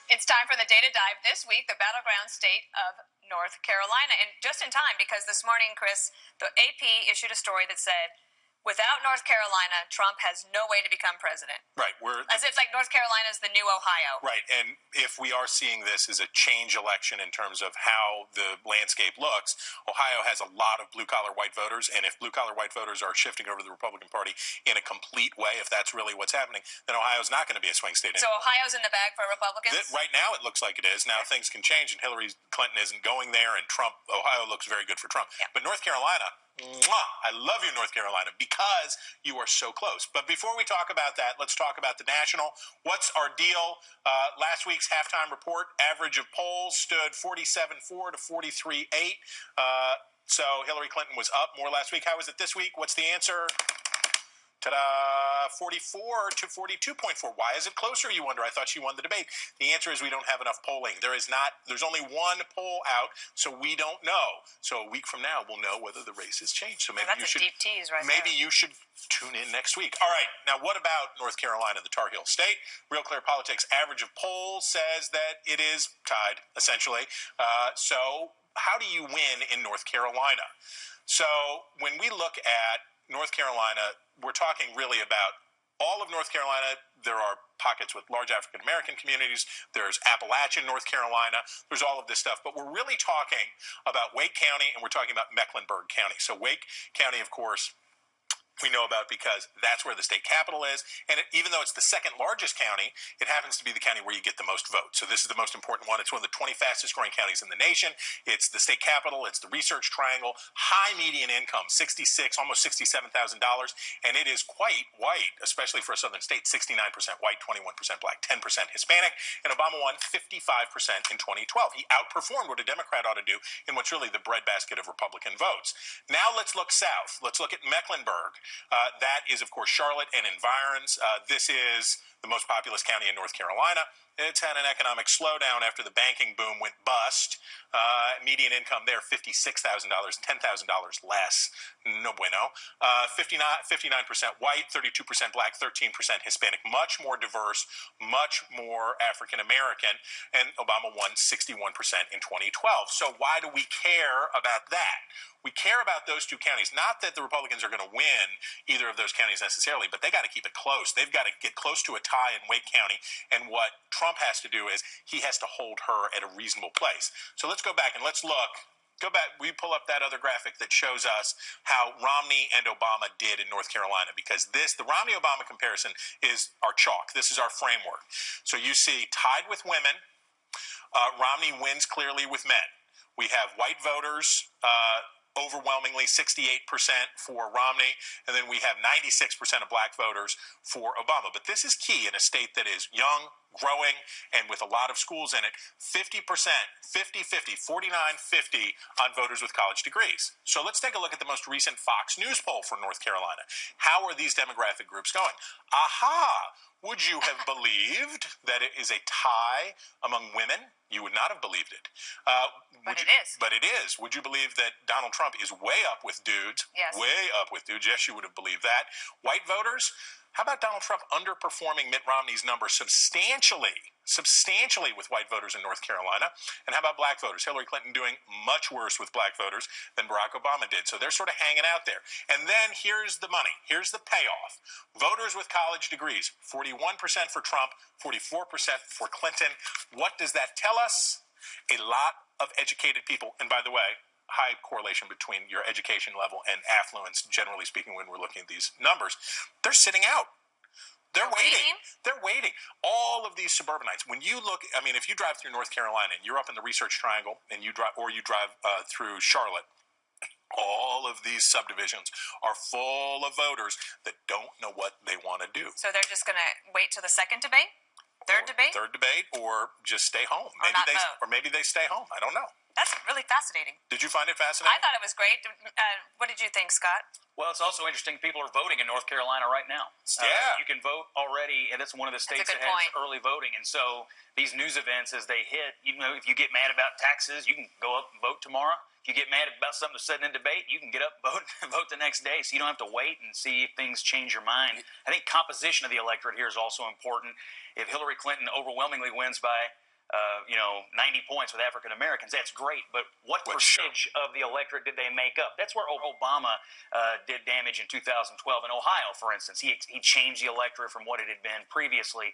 It's time for the data dive this week, the battleground state of North Carolina. And just in time, because this morning, Chris, the AP issued a story that said, without North Carolina, Trump has no way to become president. Right. As if like North Carolina is the new Ohio. Right. And if we are seeing this as a change election in terms of how the landscape looks, Ohio has a lot of blue-collar white voters. And if blue-collar white voters are shifting over to the Republican Party in a complete way, if that's really what's happening, then Ohio's not going to be a swing state anymore. So Ohio's in the bag for Republicans? Right now it looks like it is. Now things can change, and Hillary Clinton isn't going there, and Ohio looks very good for Trump. Yeah. But North Carolina, I love you, North Carolina, because you are so close. But before we talk about that, let's talk about the national. What's our deal? Last week's halftime report, average of polls stood 47.4 to 43.8. So Hillary Clinton was up more last week. How was it this week? What's the answer? Ta-da! 44 to 42.4. Why is it closer, you wonder? I thought she won the debate. The answer is we don't have enough polling. There's only one poll out, so we don't know. So a week from now, we'll know whether the race has changed. So maybe that's a deep tease right maybe there. You should tune in next week. All right. Now, what about North Carolina, the Tar Heel State? Real Clear Politics average of polls says that it is tied, essentially. So how do you win in North Carolina? So when we look at North Carolina, we're talking really about all of North Carolina. There are pockets with large African-American communities. There's Appalachian North Carolina. There's all of this stuff. But we're really talking about Wake County, and we're talking about Mecklenburg County. So Wake County, of course, we know about because that's where the state capital is. And even though it's the second largest county, it happens to be the county where you get the most votes. So this is the most important one. It's one of the 20 fastest growing counties in the nation. It's the state capital. It's the Research Triangle. High median income, almost $67,000. And it is quite white, especially for a southern state, 69% white, 21% black, 10% Hispanic. And Obama won 55% in 2012. He outperformed what a Democrat ought to do in what's really the breadbasket of Republican votes. Now let's look south. Let's look at Mecklenburg. That is, of course, Charlotte and environs. This is the most populous county in North Carolina. It's had an economic slowdown after the banking boom went bust. Median income there, $56,000, $10,000 less. No bueno. 59% white, 32% black, 13% Hispanic. Much more diverse, much more African-American. And Obama won 61% in 2012. So why do we care about that? We care about those two counties. Not that the Republicans are going to win either of those counties necessarily, but they got to keep it close. They've got to get close to a tie in Wake County. And what Trump has to do is he has to hold her at a reasonable place. So let's go back and let's look. Go back. We pull up that other graphic that shows us how Romney and Obama did in North Carolina, because the Romney-Obama comparison is our chalk. This is our framework. So you see tied with women, Romney wins clearly with men. We have white voters, overwhelmingly 68% for Romney, and then we have 96% of black voters for Obama. But this is key in a state that is young, growing, and with a lot of schools in it. 50%, 50-50, 49-50 on voters with college degrees. So let's take a look at the most recent Fox News poll for North Carolina. How are these demographic groups going? Aha! Would you have believed that it is a tie among women? You would not have believed it. But it is. Would you believe that Donald Trump is way up with dudes? Yes. Way up with dudes. Yes, you would have believed that. White voters? How about Donald Trump underperforming Mitt Romney's numbers substantially with white voters in North Carolina? And how about black voters? Hillary Clinton doing much worse with black voters than Barack Obama did. So they're sort of hanging out there. And then here's the money. Here's the payoff. Voters with college degrees, 41% for Trump, 44% for Clinton. What does that tell us? A lot of educated people, and by the way, high correlation between your education level and affluence, generally speaking, when we're looking at these numbers. They're sitting out. They're waiting. They're waiting. All of these suburbanites. When you look, I mean, if you drive through North Carolina and you're up in the Research Triangle and you drive through Charlotte, all of these subdivisions are full of voters that don't know what they want to do. So they're just going to wait till the second debate? Third debate, or just stay home. Maybe they stay home. I don't know. That's really fascinating. Did you find it fascinating? I thought it was great. What did you think, Scott? Well, it's also interesting. People are voting in North Carolina right now. Yeah. You can vote already, and it's one of the states that has early voting. And so these news events, as they hit, if you get mad about taxes, you can go up and vote tomorrow. If you get mad about something that's said in debate, you can get up and vote the next day. So you don't have to wait and see if things change your mind. I think composition of the electorate here is also important. If Hillary Clinton overwhelmingly wins by 90 points with African Americans. That's great, but what percentage of the electorate did they make up? That's where Obama did damage in 2012 in Ohio, for instance. He changed the electorate from what it had been previously.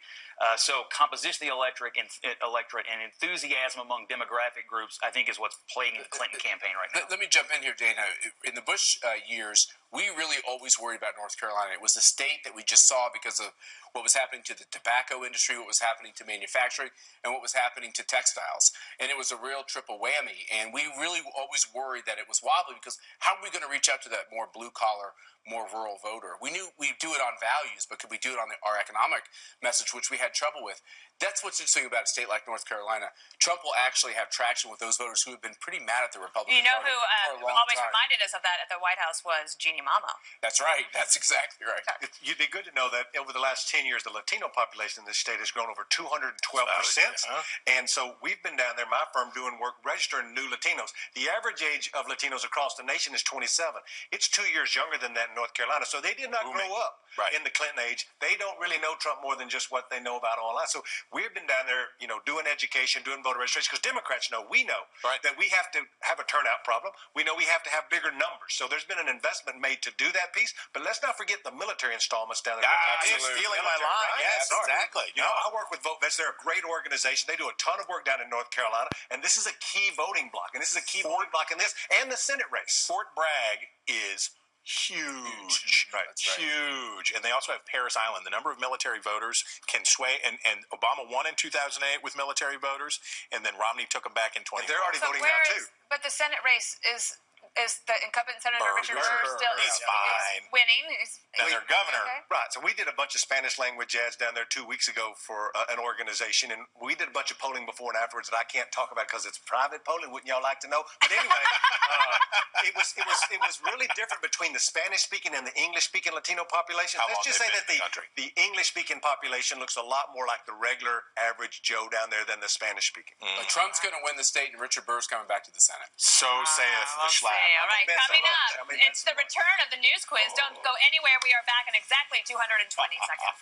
So composition of the electorate and enthusiasm among demographic groups, I think, is what's plaguing the Clinton campaign right now. Let me jump in here, Dana. In the Bush years, we really always worried about North Carolina. It was a state that we just saw because of what was happening to the tobacco industry, what was happening to manufacturing, and what was happening to textiles. And it was a real triple whammy. And we really always worried that it was wobbly because how are we going to reach out to that more blue-collar, more rural voter? We knew we'd do it on values, but could we do it on our economic message, which we had trouble with? That's what's interesting about a state like North Carolina. Trump will actually have traction with those voters who have been pretty mad at the Republican Party for a long always time. Reminded us of that at the White House was Jeannie Mamo. That's right. That's exactly right. You'd be good to know that over the last 10 years, the Latino population in this state has grown over 212%. And so we've been down there, my firm, doing work registering new Latinos. The average age of Latinos across the nation is 27. It's 2 years younger than that in North Carolina. So they did not grow up in the Clinton age. They don't really know Trump more than just what they know about online. So we've been down there, doing education, doing voter registration, because Democrats we know that we have to have a turnout problem. We know we have to have bigger numbers. So there's been an investment made to do that piece. But let's not forget the military installments down there. Absolutely. Stealing my line. Right? Yes, exactly. I work with Vote Vets. They're a great organization. They do a ton of work down in North Carolina. And this is a key voting block. And this is a key voting block in this and the Senate race. Fort Bragg is huge. Right. Huge. And they also have Parris Island. The number of military voters can sway. And Obama won in 2008 with military voters, and then Romney took them back in 2012. They're already voting now, too. But the Senate race is the incumbent Senator Richard Burr still he's fine. Winning. And their governor. Okay. Right. So we did a bunch of Spanish language ads down there 2 weeks ago for an organization, and we did a bunch of polling before and afterwards that I can't talk about because it's private polling. Wouldn't y'all like to know? But anyway, it was really different between the Spanish-speaking and the English-speaking Latino population. Let's just say that the English-speaking population looks a lot more like the regular average Joe down there than the Spanish-speaking. But Trump's going to win the state, and Richard Burr's coming back to the Senate. So saith the schlap. All right, coming up, it's the return of the news quiz. Don't go anywhere. We are back in exactly 220 seconds.